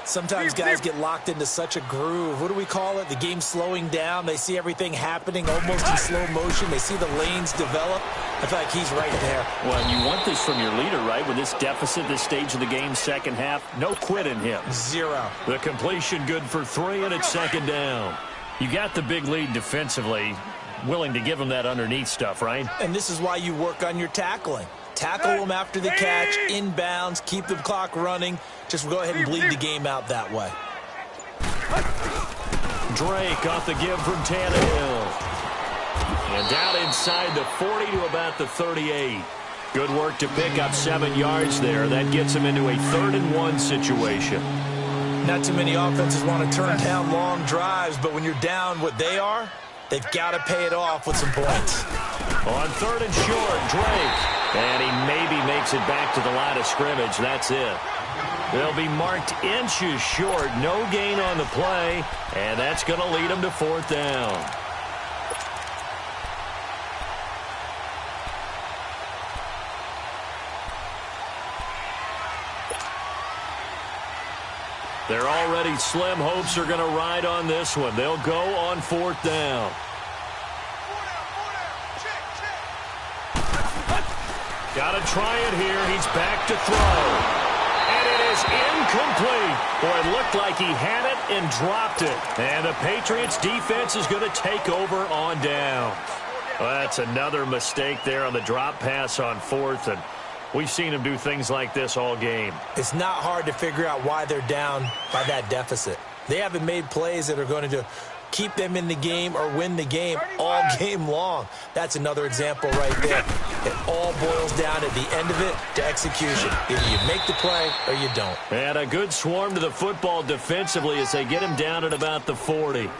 Sometimes guys get locked into such a groove. What do we call it? The game's slowing down. They see everything happening almost in slow motion. They see the lanes develop. I feel like he's right there. Well, you want this from your leader, right? With this deficit, this stage of the game, second half, no quit in him. 0. The completion good for 3, and it's 2nd down. You got the big lead defensively, willing to give him that underneath stuff, right? And this is why you work on your tackling. tackle them after the catch, inbounds, keep the clock running. Just go ahead and bleed the game out that way. Drake off the give from Tannehill. And down inside the 40 to about the 38. Good work to pick up 7 yards there. That gets him into a 3rd-and-1 situation. Not too many offenses want to turn down long drives, but when you're down what they are, they've got to pay it off with some points. On 3rd and short, Drake. And he maybe makes it back to the line of scrimmage. That's it. They'll be marked inches short. No gain on the play. And that's going to lead them to 4th down. Their already slim hopes are going to ride on this one. They'll go on 4th down. Got to try it here. He's back to throw. And it is incomplete. Boy, it looked like he had it and dropped it. And the Patriots defense is going to take over on down. Well, that's another mistake there on the drop pass on 4th. And we've seen him do things like this all game. It's not hard to figure out why they're down by that deficit. They haven't made plays that are going to keep them in the game or win the game all game long. That's another example right there. It all boils down at the end of it to execution. Either you make the play or you don't. And a good swarm to the football defensively as they get him down at about the 40.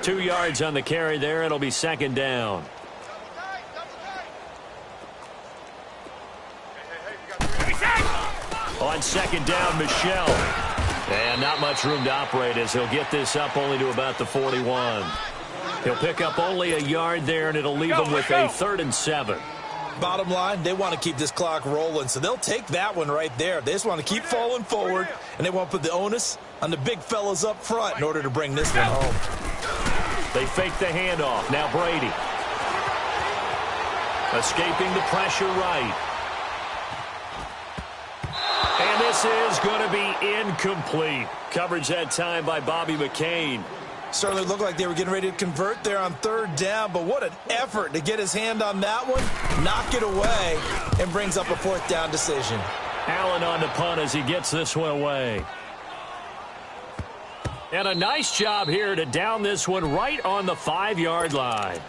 2 yards on the carry there. It'll be 2nd down. On 2nd down, Michel. And not much room to operate as he'll get this up only to about the 41. He'll pick up only a yard there, and it'll leave him with a 3rd and 7. Bottom line, they want to keep this clock rolling, so they'll take that one right there. They just want to keep falling forward, and they want to put the onus on the big fellas up front in order to bring this one home. They fake the handoff. Now Brady. Escaping the pressure right. And this is going to be incomplete. Coverage that time by Bobby McCain. Certainly looked like they were getting ready to convert there on 3rd down, but what an effort to get his hand on that one, knock it away, and brings up a 4th down decision. Allen on the punt as he gets this one away. And a nice job here to down this one right on the 5-yard line.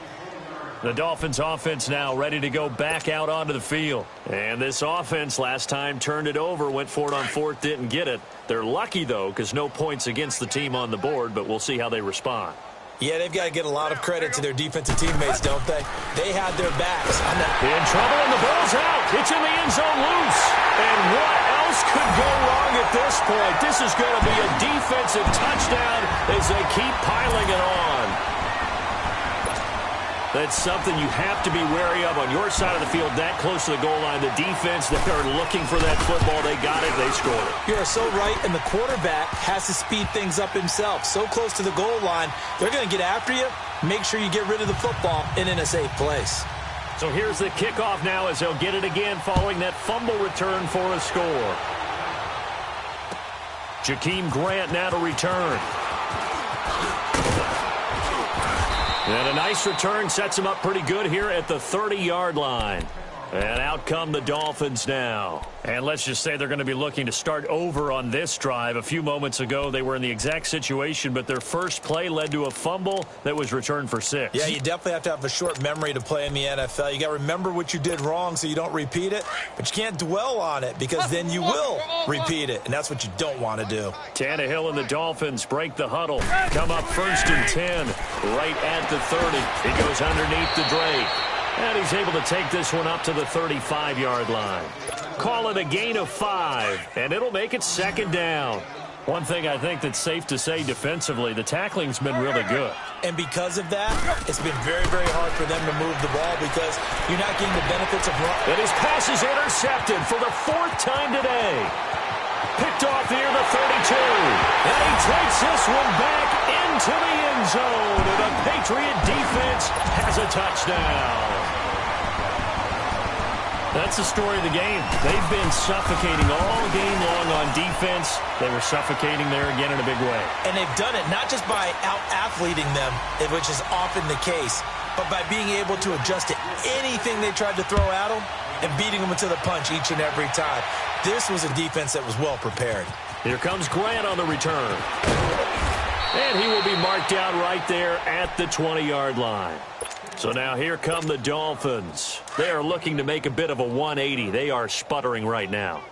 The Dolphins offense now ready to go back out onto the field. And this offense last time turned it over, went for it on 4th, didn't get it. They're lucky, though, because no points against the team on the board, but we'll see how they respond. Yeah, they've got to get a lot of credit to their defensive teammates, don't they? They had their backs on that. In trouble, and the ball's out. It's in the end zone loose. And what else could go wrong at this point? This is going to be a defensive touchdown as they keep piling it on. That's something you have to be wary of on your side of the field, that close to the goal line. The defense, they are looking for that football. They got it. They scored it. You are so right, and the quarterback has to speed things up himself. So close to the goal line, they're going to get after you. Make sure you get rid of the football and in a safe place. So here's the kickoff now as they'll get it again following that fumble return for a score. Jakeem Grant now to return. And a nice return sets him up pretty good here at the 30-yard line. And out come the Dolphins now. And let's just say they're going to be looking to start over on this drive. A few moments ago, they were in the exact situation, but their first play led to a fumble that was returned for 6. Yeah, you definitely have to have a short memory to play in the NFL. You got to remember what you did wrong so you don't repeat it, but you can't dwell on it because then you will repeat it, and that's what you don't want to do. Tannehill and the Dolphins break the huddle. Come up 1st and 10, right at the 30. He goes underneath the Drake. And he's able to take this one up to the 35-yard line. Call it a gain of 5, and it'll make it 2nd down. One thing I think that's safe to say defensively, the tackling's been really good. And because of that, it's been very, very hard for them to move the ball because you're not getting the benefits of run. And his pass is intercepted for the 4th time today. Picked off near the 32. And he takes this one back into the end zone. And the Patriot defense has a touchdown. That's the story of the game. They've been suffocating all game long on defense. They were suffocating there again in a big way. And they've done it not just by out-athleting them, which is often the case, but by being able to adjust to anything they tried to throw at them and beating them into the punch each and every time. This was a defense that was well prepared. Here comes Grant on the return. And he will be marked out right there at the 20-yard line. So now here come the Dolphins. They are looking to make a bit of a 180. They are sputtering right now.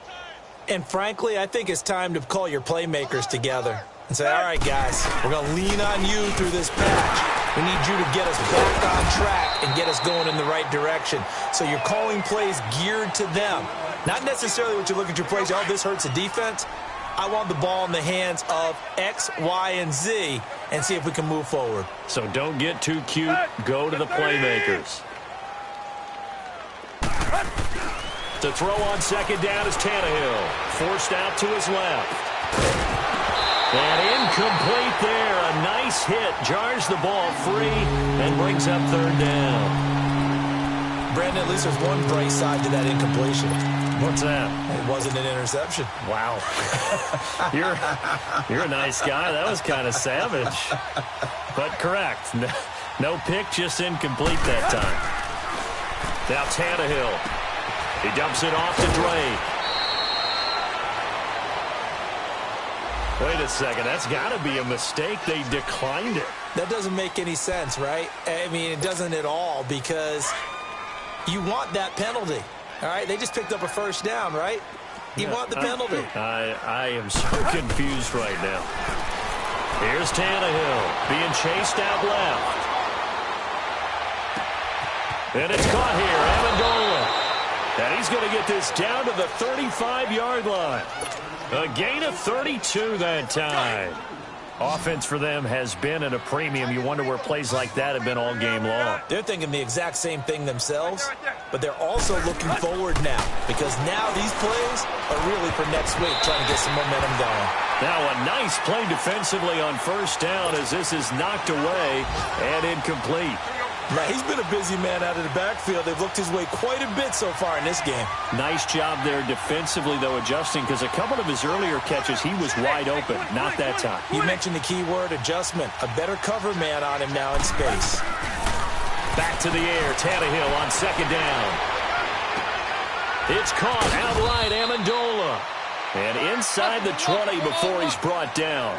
And frankly, I think it's time to call your playmakers together and say, all right, guys, we're going to lean on you through this patch. We need you to get us back on track and get us going in the right direction. So you're calling plays geared to them. Not necessarily what you look at your plays, oh, this hurts the defense. I want the ball in the hands of X, Y, and Z and see if we can move forward. So don't get too cute. Go to the playmakers. To throw on second down is Tannehill. Forced out to his left. And incomplete there. A nice hit. Jars the ball free and brings up third down. Brandon, at least there's one bright side to that incompletion. What's that? It wasn't an interception. Wow. You're a nice guy. That was kind of savage. But correct. No pick, just incomplete that time. Now Tannehill. He dumps it off to Drake. Wait a second. That's got to be a mistake. They declined it. That doesn't make any sense, right? I mean, it doesn't at all because you want that penalty. All right? They just picked up a first down, right? You want the penalty. I am so confused right now. Here's Tannehill being chased out left. And it's caught here. Amendola. And he's going to get this down to the 35-yard line. A gain of 32 that time. Offense for them has been at a premium. You wonder where plays like that have been all game long. They're thinking the exact same thing themselves, but they're also looking forward now because now these plays are really for next week, trying to get some momentum going. Now a nice play defensively on first down as this is knocked away and incomplete. Now, he's been a busy man out of the backfield. They've looked his way quite a bit so far in this game. Nice job there defensively, though, adjusting, because a couple of his earlier catches, he was wide open. Not that time. You mentioned the key word, adjustment. A better cover man on him now in space. Back to the air. Tannehill on second down. It's caught outright, Amendola. And inside the 20 before he's brought down.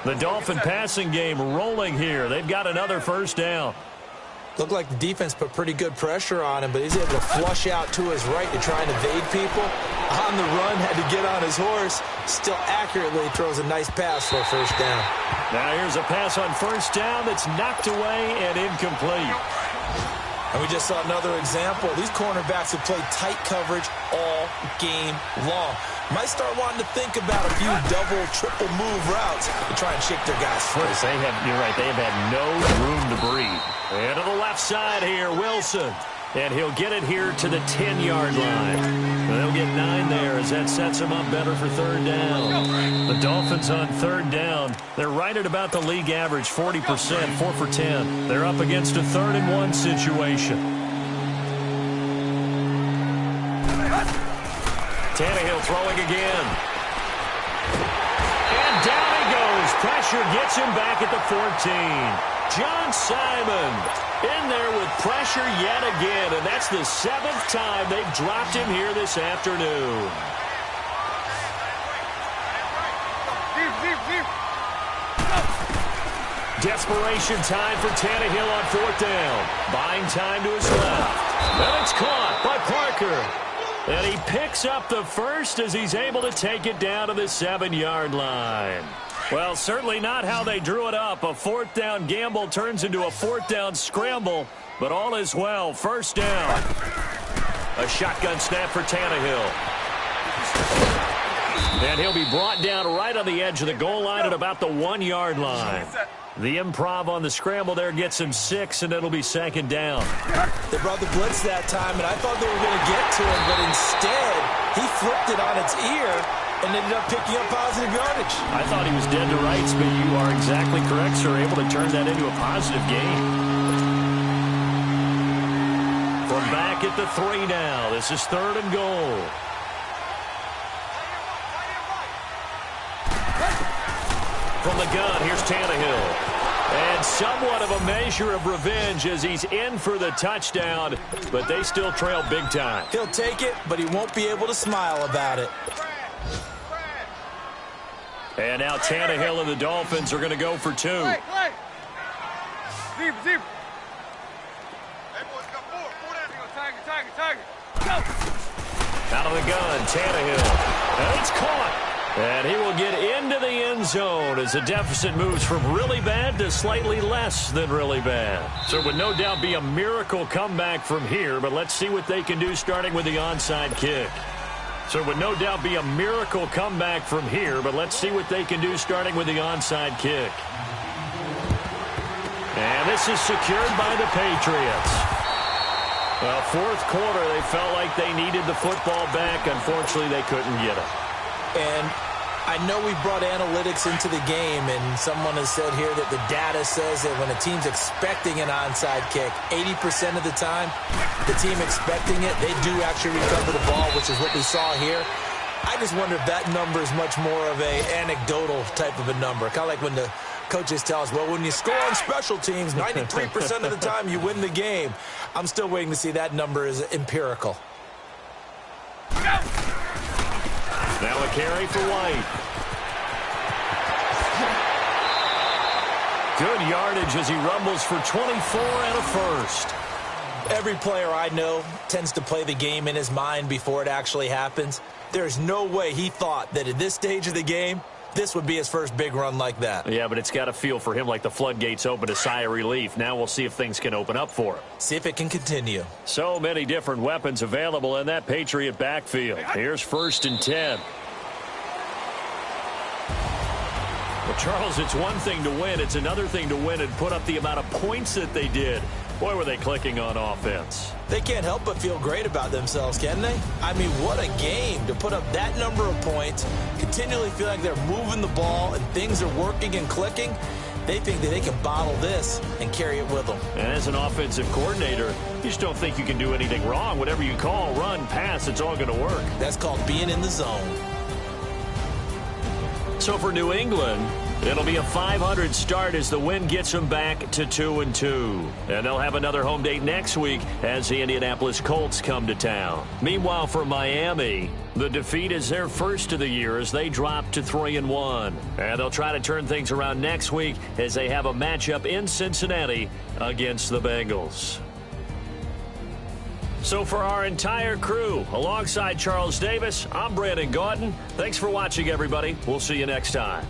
The Dolphin passing game rolling here. They've got another first down. Looked like the defense put pretty good pressure on him, but he's able to flush out to his right to try and evade people. On the run, had to get on his horse. Still accurately throws a nice pass for a first down. Now here's a pass on first down that's knocked away and incomplete. And we just saw another example. These cornerbacks have played tight coverage all game long. Might start wanting to think about a few double, triple move routes to try and shake their guys free. You're right, they have had no room to breathe. And to the left side here, Wilson. And he'll get it here to the 10-yard line. And they'll get 9 there as that sets him up better for third down. The Dolphins on third down, they're right at about the league average, 40%, 4 for 10. They're up against a 3rd and 1 situation. Tannehill throwing again. And down he goes. Pressure gets him back at the 14. John Simon in there with pressure yet again, and that's the 7th time they've dropped him here this afternoon. Desperation time for Tannehill on 4th down. Buying time to his left. And it's caught by Parker. And he picks up the first as he's able to take it down to the 7-yard line. Well, certainly not how they drew it up. A 4th down gamble turns into a 4th down scramble, but all is well. First down. A shotgun snap for Tannehill. And he'll be brought down right on the edge of the goal line at about the 1-yard line. The improv on the scramble there gets him 6, and it'll be 2nd down. They brought the blitz that time, and I thought they were going to get to him, but instead he flipped it on its ear and ended up picking up positive yardage. I thought he was dead to rights, but you are exactly correct, sir. Able to turn that into a positive gain. From back at the 3 now. This is 3rd and goal. From the gun, here's Tannehill. And somewhat of a measure of revenge as he's in for the touchdown, but they still trail big time. He'll take it, but he won't be able to smile about it. And now Tannehill and the Dolphins are going to go for 2. Zebra. Hey, boys, got 4. 4 down. Tiger. Go. Out of the gun, Tannehill. And it's caught. And he will get into the end zone as the deficit moves from really bad to slightly less than really bad. So it would no doubt be a miracle comeback from here, but let's see what they can do starting with the onside kick. So it would no doubt be a miracle comeback from here, but let's see what they can do starting with the onside kick. And this is secured by the Patriots. Well, fourth quarter, they felt like they needed the football back. Unfortunately, they couldn't get it. And I know we brought analytics into the game, and someone has said here that the data says that when a team's expecting an onside kick, 80% of the time, the team expecting it, they do actually recover the ball, which is what we saw here. I just wonder if that number is much more of a anecdotal type of a number. Kind of like when the coaches tell us, well, when you score on special teams, 93% of the time you win the game. I'm still waiting to see that number is empirical. Now a carry for White. Good yardage as he rumbles for 24 and a first. Every player I know tends to play the game in his mind before it actually happens. There's no way he thought that at this stage of the game, this would be his first big run like that. Yeah, but it's got to feel for him like the floodgates open, a sigh of relief. Now we'll see if things can open up for him. See if it can continue. So many different weapons available in that Patriot backfield. Here's 1st and 10. Well, Charles, it's one thing to win. It's another thing to win and put up the amount of points that they did. Boy, were they clicking on offense. They can't help but feel great about themselves, can they? I mean, what a game to put up that number of points, continually feel like they're moving the ball and things are working and clicking. They think that they can bottle this and carry it with them. And as an offensive coordinator, you just don't think you can do anything wrong. Whatever you call, run, pass, it's all going to work. That's called being in the zone. So for New England, it'll be a 500 start as the win gets them back to 2-2. And they'll have another home date next week as the Indianapolis Colts come to town. Meanwhile, for Miami, the defeat is their first of the year as they drop to 3-1. And they'll try to turn things around next week as they have a matchup in Cincinnati against the Bengals. So for our entire crew, alongside Charles Davis, I'm Brandon Gautin. Thanks for watching, everybody. We'll see you next time.